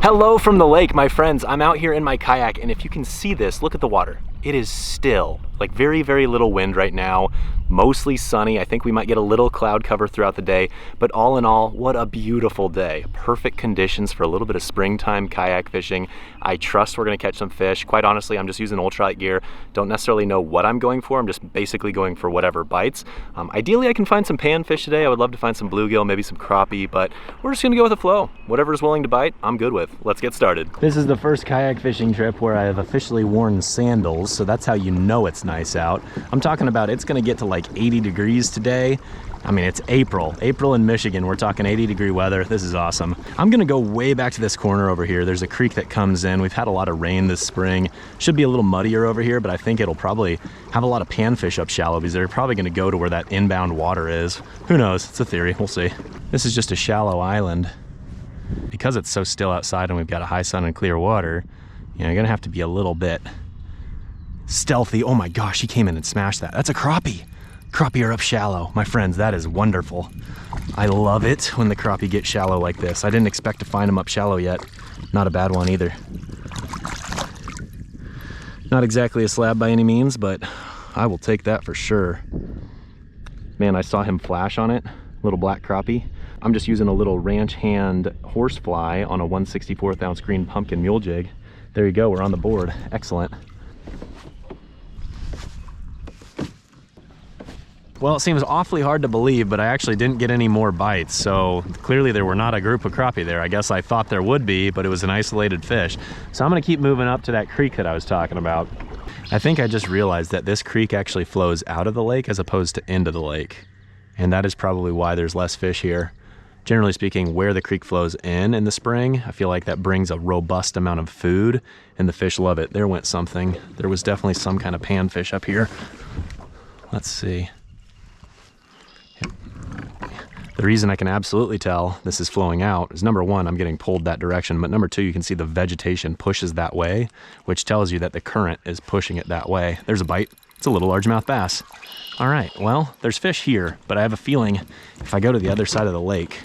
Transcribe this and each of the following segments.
Hello from the lake, my friends. I'm out here in my kayak, and if you can see this, look at the water. It is still, like very, very little wind right now, mostly sunny. I think we might get a little cloud cover throughout the day, but all in all, what a beautiful day. Perfect conditions for a little bit of springtime kayak fishing. I trust we're gonna catch some fish. Quite honestly, I'm just using ultralight gear. Don't necessarily know what I'm going for. I'm just basically going for whatever bites. Ideally, I can find some panfish today. I would love to find some bluegill, maybe some crappie, but we're just gonna go with the flow. Whatever's willing to bite, I'm good with. Let's get started. This is the first kayak fishing trip where I have officially worn sandals, so that's how you know it's nice out. I'm talking about it's gonna get to like 80 degrees today. I mean, it's April in Michigan. We're talking 80-degree weather. This is awesome. I'm gonna go way back to this corner over here. There's a creek that comes in. We've had a lot of rain this spring. Should be a little muddier over here, but I think it'll probably have a lot of panfish up shallow because they're probably gonna go to where that inbound water is. Who knows? It's a theory. We'll see. This is just a shallow island. Because it's so still outside and we've got a high sun and clear water, you know, you're gonna have to be a little bit stealthy. Oh my gosh, he came in and smashed that. That's a crappie. Crappie are up shallow. My friends, that is wonderful. I love it when the crappie get shallow like this. I didn't expect to find them up shallow yet. Not a bad one either. Not exactly a slab by any means, but I will take that for sure. Man, I saw him flash on it. Little black crappie. I'm just using a little ranch hand horse fly on a 1/64 ounce green pumpkin mule jig. There you go, we're on the board. Excellent. Well, it seems awfully hard to believe, but I actually didn't get any more bites, so clearly there were not a group of crappie there. I guess I thought there would be, but it was an isolated fish. So I'm gonna keep moving up to that creek that I was talking about. I think I just realized that this creek actually flows out of the lake as opposed to into the lake. And that is probably why there's less fish here. Generally speaking, where the creek flows in the spring, I feel like that brings a robust amount of food, and the fish love it. There went something. There was definitely some kind of panfish up here. Let's see. The reason I can absolutely tell this is flowing out is, number one, I'm getting pulled that direction, but number two, you can see the vegetation pushes that way, which tells you that the current is pushing it that way. There's a bite. It's a little largemouth bass. All right, well, there's fish here, but I have a feeling if I go to the other side of the lake,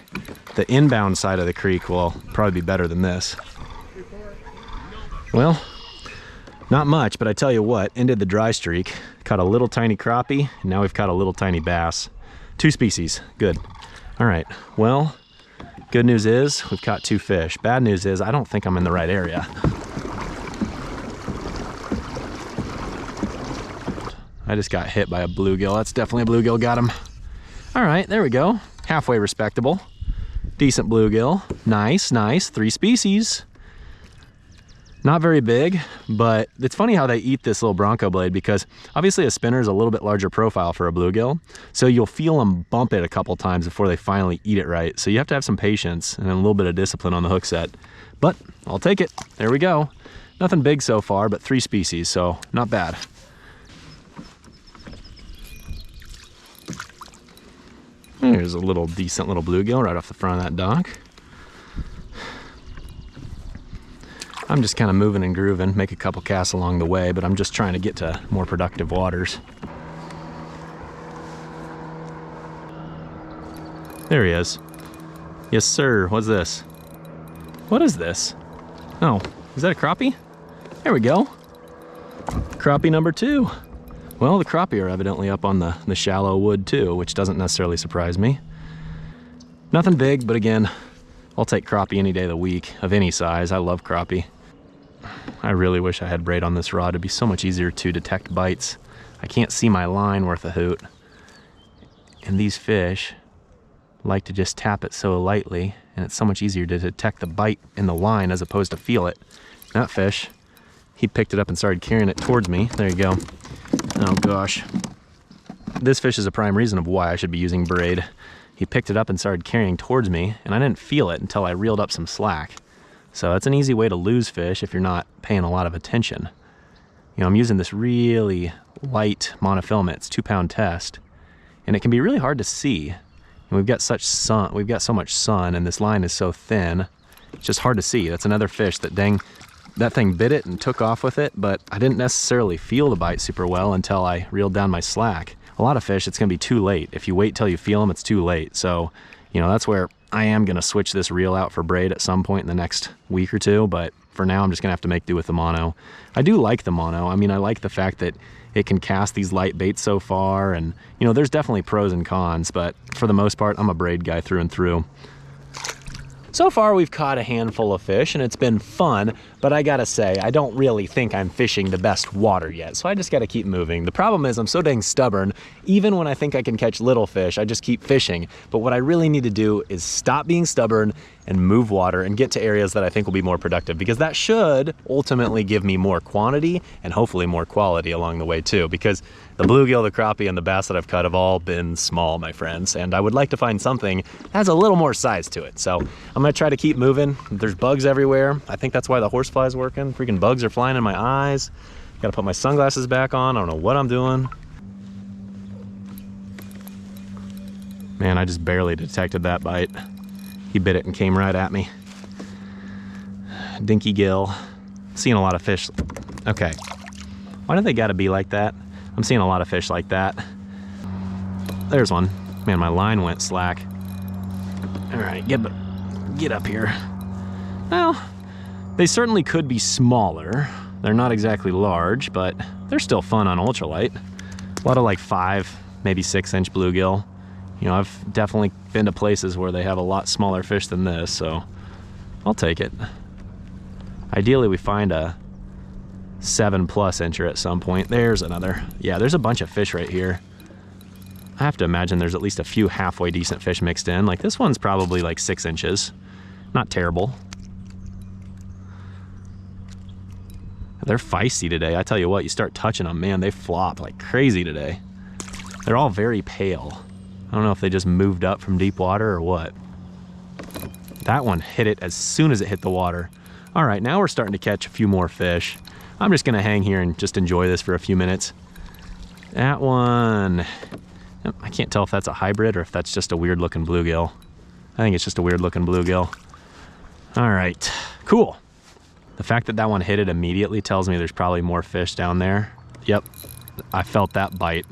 the inbound side of the creek will probably be better than this. Well, not much, but I tell you what, ended the dry streak, caught a little tiny crappie, and now we've caught a little tiny bass. 2 species, good. All right, well, good news is we've caught 2 fish. Bad news is I don't think I'm in the right area. I just got hit by a bluegill. That's definitely a bluegill, got him. All right, there we go. Halfway respectable. Decent bluegill. Nice, nice, 3 species. Not very big, but it's funny how they eat this little bronco blade because obviously a spinner is a little bit larger profile for a bluegill. So you'll feel them bump it a couple times before they finally eat it right. So you have to have some patience and a little bit of discipline on the hook set. But I'll take it. There we go. Nothing big so far, but 3 species, so not bad. There's a little decent little bluegill right off the front of that dock. I'm just kind of moving and grooving, make a couple casts along the way, but I'm just trying to get to more productive waters. There he is. Yes, sir. What's this? What is this? Oh, is that a crappie? There we go. Crappie number 2. Well, the crappie are evidently up on the shallow wood too, which doesn't necessarily surprise me. Nothing big, but again, I'll take crappie any day of the week, of any size. I love crappie. I really wish I had braid on this rod. It'd be so much easier to detect bites. I can't see my line worth a hoot. And these fish like to just tap it so lightly, and it's so much easier to detect the bite in the line as opposed to feel it. That fish, he picked it up and started carrying it towards me. There you go. Oh gosh. This fish is a prime reason of why I should be using braid. He picked it up and started carrying towards me, and I didn't feel it until I reeled up some slack. So it's an easy way to lose fish if you're not paying a lot of attention. You know, I'm using this really light monofilament. It's 2-pound test, and it can be really hard to see. And we've got such sun, we've got so much sun, and this line is so thin, it's just hard to see. That's another fish that that thing bit it and took off with it, but I didn't necessarily feel the bite super well until I reeled down my slack. A lot of fish, it's gonna be too late. If you wait till you feel them, it's too late. So, you know, that's where I am gonna switch this reel out for braid at some point in the next week or two, but for now I'm just gonna have to make do with the mono. I do like the mono. I mean, I like the fact that it can cast these light baits so far, and you know, there's definitely pros and cons, but for the most part, I'm a braid guy through and through. So far we've caught a handful of fish and it's been fun, but I gotta say, I don't really think I'm fishing the best water yet, so I just gotta keep moving. The problem is I'm so dang stubborn, even when I think I can catch little fish, I just keep fishing. But what I really need to do is stop being stubborn and move water and get to areas that I think will be more productive, because that should ultimately give me more quantity and hopefully more quality along the way too, because the bluegill, the crappie, and the bass that I've caught have all been small, my friends, and I would like to find something that has a little more size to it. So I'm gonna try to keep moving. There's bugs everywhere. I think that's why the horsefly is working. Freaking bugs are flying in my eyes. Gotta put my sunglasses back on. I don't know what I'm doing. Man, I just barely detected that bite. He bit it and came right at me. Dinky gill. Seeing a lot of fish. Okay. Why do they gotta be like that? I'm seeing a lot of fish like that. There's one. Man, my line went slack. All right, get up here. Well, they certainly could be smaller. They're not exactly large, but they're still fun on ultralight. A lot of like 5, maybe 6-inch bluegill. You know, I've definitely been to places where they have a lot smaller fish than this, so I'll take it. Ideally, we find a 7+ incher at some point. There's another. Yeah, there's a bunch of fish right here. I have to imagine there's at least a few halfway decent fish mixed in. Like this one's probably like 6 inches. Not terrible. They're feisty today. I tell you what, you start touching them, man, they flop like crazy today. They're all very pale. I don't know if they just moved up from deep water or what. That one hit it as soon as it hit the water. All right, now we're starting to catch a few more fish. I'm just gonna hang here and just enjoy this for a few minutes. That one, I can't tell if that's a hybrid or if that's just a weird looking bluegill. I think it's just a weird looking bluegill. All right, cool. The fact that that one hit it immediately tells me there's probably more fish down there. Yep, I felt that bite.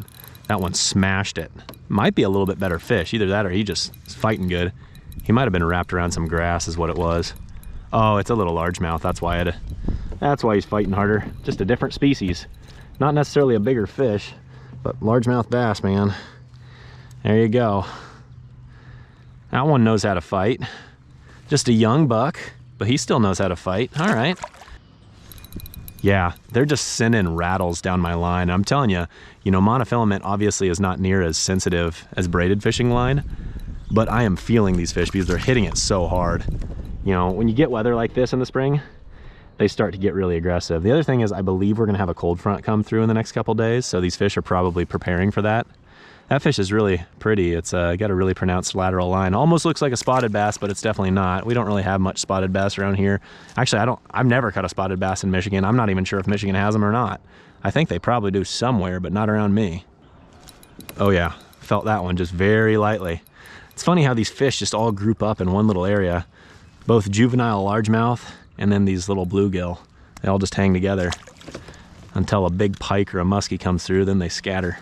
That one smashed it. Might be a little bit better fish, either that or he just is fighting good. He might have been wrapped around some grass is what it was. Oh, it's a little largemouth, that's why he's fighting harder. Just a different species. Not necessarily a bigger fish, but largemouth bass, man. There you go. That one knows how to fight. Just a young buck, but he still knows how to fight. All right. Yeah, they're just sending rattles down my line. I'm telling you, you know, monofilament obviously is not near as sensitive as braided fishing line, but I am feeling these fish because they're hitting it so hard. You know, when you get weather like this in the spring, they start to get really aggressive. The other thing is I believe we're gonna have a cold front come through in the next couple days, so these fish are probably preparing for that. That fish is really pretty. It's got a really pronounced lateral line. Almost looks like a spotted bass, but it's definitely not. We don't really have much spotted bass around here. Actually, I've never caught a spotted bass in Michigan. I'm not even sure if Michigan has them or not. I think they probably do somewhere, but not around me. Oh yeah, felt that one just very lightly. It's funny how these fish just all group up in one little area. Both juvenile largemouth and then these little bluegill. They all just hang together until a big pike or a muskie comes through, then they scatter.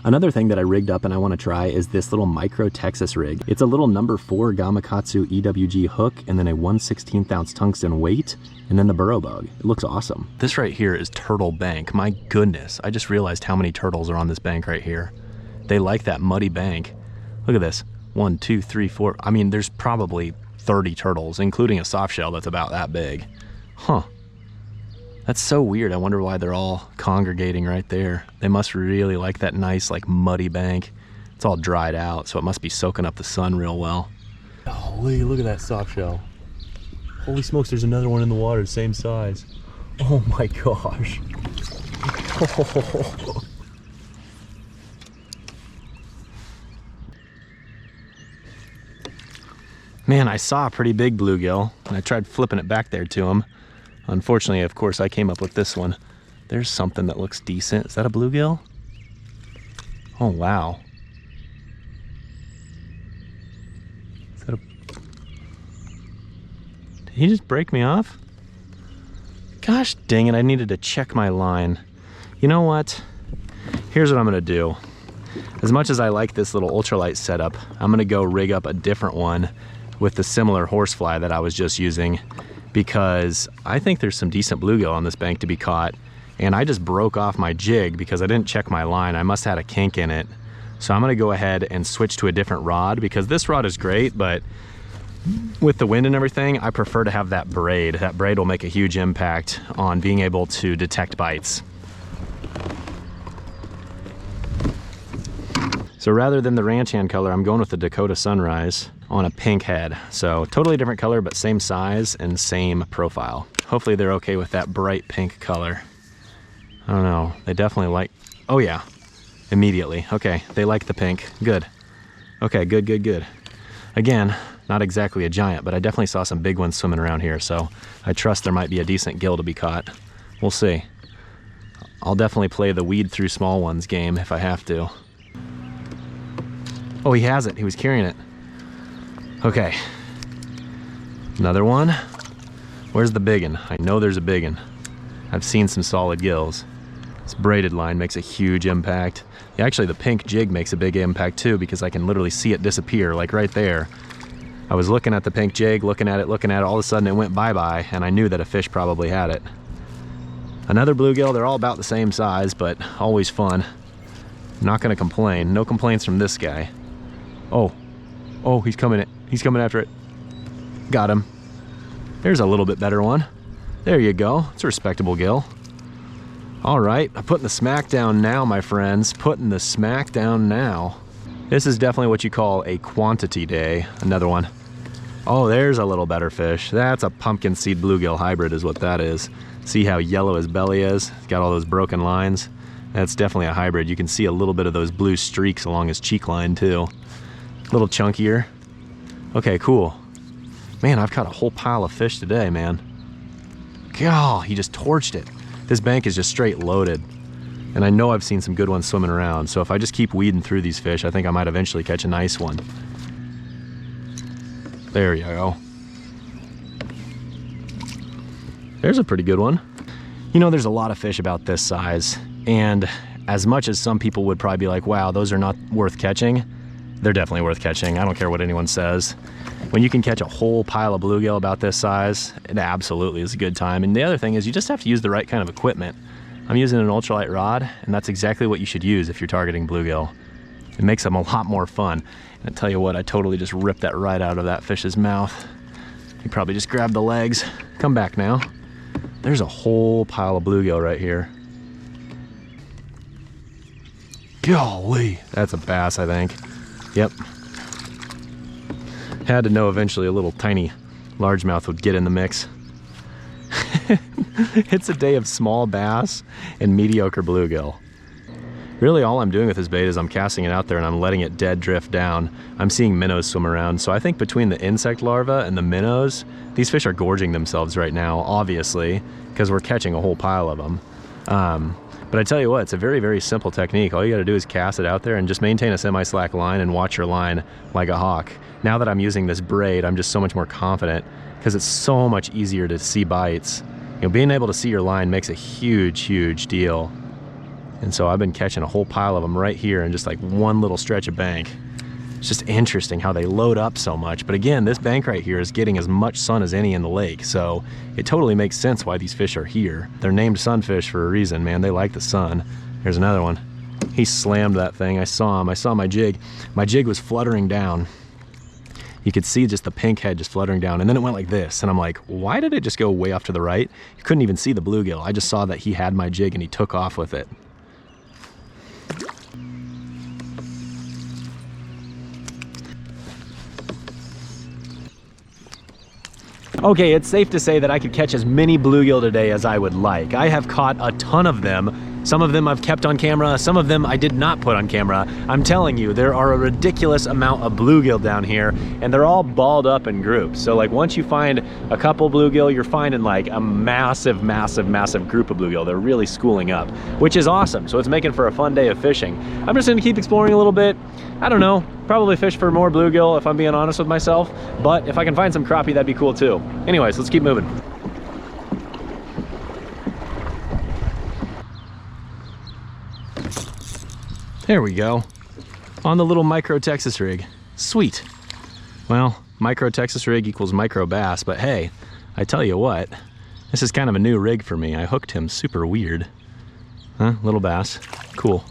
Another thing that I rigged up and I want to try is this little micro Texas rig. It's a little number 4 Gamakatsu EWG hook and then a 1/16 ounce tungsten weight and then the burrow bug. It looks awesome. This right here is Turtle Bank. My goodness, I just realized how many turtles are on this bank right here. They like that muddy bank. Look at this, 1, 2, 3, 4. I mean, there's probably 30 turtles, including a soft shell that's about that big. Huh. That's so weird. I wonder why they're all congregating right there. They must really like that nice, like muddy bank. It's all dried out, so it must be soaking up the sun real well. Holy, look at that soft shell. Holy smokes, there's another one in the water, same size. Oh my gosh. Man, I saw a pretty big bluegill, and I tried flipping it back there to him. Unfortunately, of course, I came up with this one. There's something that looks decent. Is that a bluegill? Oh, wow. Is that a... Did he just break me off? Gosh dang it, I needed to check my line. You know what? here's what I'm gonna do. As much as I like this little ultralight setup, I'm gonna go rig up a different one with the similar horsefly that I was just using, because I think there's some decent bluegill on this bank to be caught. And I just broke off my jig because I didn't check my line. I must have had a kink in it. So I'm gonna go ahead and switch to a different rod, because this rod is great, but with the wind and everything, I prefer to have that braid. That braid will make a huge impact on being able to detect bites. So rather than the ranch hand color, I'm going with the Dakota Sunrise on a pink head. So totally different color, but same size and same profile. Hopefully they're okay with that bright pink color. I don't know, they definitely like, oh yeah, immediately. Okay, they like the pink, good. Okay, good, good, good. Again, not exactly a giant, but I definitely saw some big ones swimming around here, so I trust there might be a decent gill to be caught. We'll see. I'll definitely play the weed through small ones game if I have to. Oh, he has it, he was carrying it. Okay, another one. Where's the biggin? I know there's a biggin. I've seen some solid gills. This braided line makes a huge impact. Actually, the pink jig makes a big impact too, because I can literally see it disappear, like right there. I was looking at the pink jig, looking at it, all of a sudden it went bye-bye, and I knew that a fish probably had it. Another bluegill, they're all about the same size, but always fun. Not gonna complain, no complaints from this guy. Oh, he's coming after it. Got him. There's a little bit better one. There you go, it's a respectable gill. All right, I'm putting the smack down now, my friends. Putting the smack down now. This is definitely what you call a quantity day. Another one. Oh, there's a little better fish. That's a pumpkin seed bluegill hybrid is what that is. See how yellow his belly is? It's got all those broken lines. That's definitely a hybrid. You can see a little bit of those blue streaks along his cheek line too. A little chunkier. Okay, cool. Man, I've caught a whole pile of fish today, man. God, he just torched it. This bank is just straight loaded. And I know I've seen some good ones swimming around, so if I just keep weeding through these fish, I think I might eventually catch a nice one. There you go. There's a pretty good one. You know, there's a lot of fish about this size, and as much as some people would probably be like, wow, those are not worth catching, they're definitely worth catching. I don't care what anyone says. When you can catch a whole pile of bluegill about this size, it absolutely is a good time. And the other thing is you just have to use the right kind of equipment. I'm using an ultralight rod, and that's exactly what you should use if you're targeting bluegill. It makes them a lot more fun. And I tell you what, I totally just ripped that right out of that fish's mouth. He probably just grabbed the legs. Come back now. There's a whole pile of bluegill right here. Golly, that's a bass, I think. Yep. Had to know eventually a little tiny largemouth would get in the mix. It's a day of small bass and mediocre bluegill. Really all I'm doing with this bait is I'm casting it out there and I'm letting it dead drift down. I'm seeing minnows swim around, so I think between the insect larvae and the minnows, these fish are gorging themselves right now, obviously, because we're catching a whole pile of them. But I tell you what, it's a very, very simple technique. All you gotta do is cast it out there and just maintain a semi-slack line and watch your line like a hawk. Now that I'm using this braid, I'm just so much more confident because it's so much easier to see bites. You know, being able to see your line makes a huge, huge deal. And so I've been catching a whole pile of them right here in just like one little stretch of bank. It's just interesting how they load up so much. But again, this bank right here is getting as much sun as any in the lake. So it totally makes sense why these fish are here. They're named sunfish for a reason, man. They like the sun. Here's another one. He slammed that thing. I saw him. I saw my jig. My jig was fluttering down. You could see just the pink head just fluttering down, and then it went like this, and I'm like, why did it just go way off to the right? You couldn't even see the bluegill. I just saw that he had my jig and he took off with it. Okay, it's safe to say that I could catch as many bluegill today as I would like. I have caught a ton of them. Some of them I've kept on camera, some of them I did not put on camera. I'm telling you, there are a ridiculous amount of bluegill down here, and they're all balled up in groups. So like once you find a couple bluegill, you're finding like a massive, massive, massive group of bluegill. They're really schooling up, which is awesome. So it's making for a fun day of fishing. I'm just gonna keep exploring a little bit. I don't know, probably fish for more bluegill if I'm being honest with myself, but if I can find some crappie, that'd be cool too. Anyways, let's keep moving. There we go. On the little micro Texas rig. Sweet. Well, micro Texas rig equals micro bass, but hey, I tell you what, this is kind of a new rig for me. I hooked him super weird. Huh? Little bass. Cool.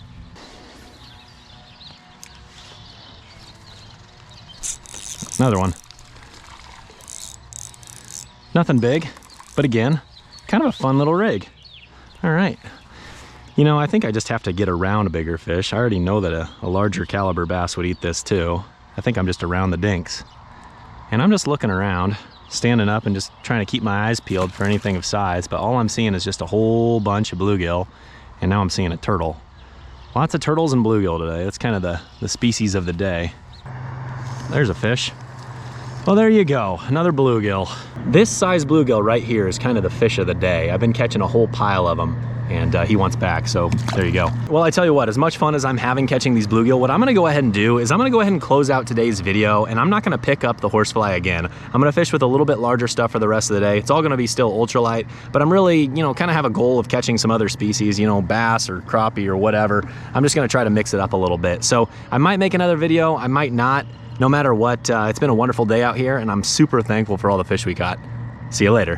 Another one. Nothing big, but again, kind of a fun little rig. All right. You know, I think I just have to get around a bigger fish. I already know that a larger caliber bass would eat this too. I think I'm just around the dinks. And I'm just looking around, standing up and just trying to keep my eyes peeled for anything of size, but all I'm seeing is just a whole bunch of bluegill, and now I'm seeing a turtle. Lots of turtles and bluegill today. That's kind of the species of the day. There's a fish. Well, there you go, another bluegill. This size bluegill right here is kind of the fish of the day. I've been catching a whole pile of them, and he wants back, so there you go. Well, I tell you what, as much fun as I'm having catching these bluegill, what I'm gonna go ahead and do is I'm gonna go ahead and close out today's video, and I'm not gonna pick up the horsefly again. I'm gonna fish with a little bit larger stuff for the rest of the day. It's all gonna be still ultralight, but I'm really, you know, kind of have a goal of catching some other species, you know, bass or crappie or whatever. I'm just gonna try to mix it up a little bit. So I might make another video, I might not. No matter what, it's been a wonderful day out here, and I'm super thankful for all the fish we caught. See you later.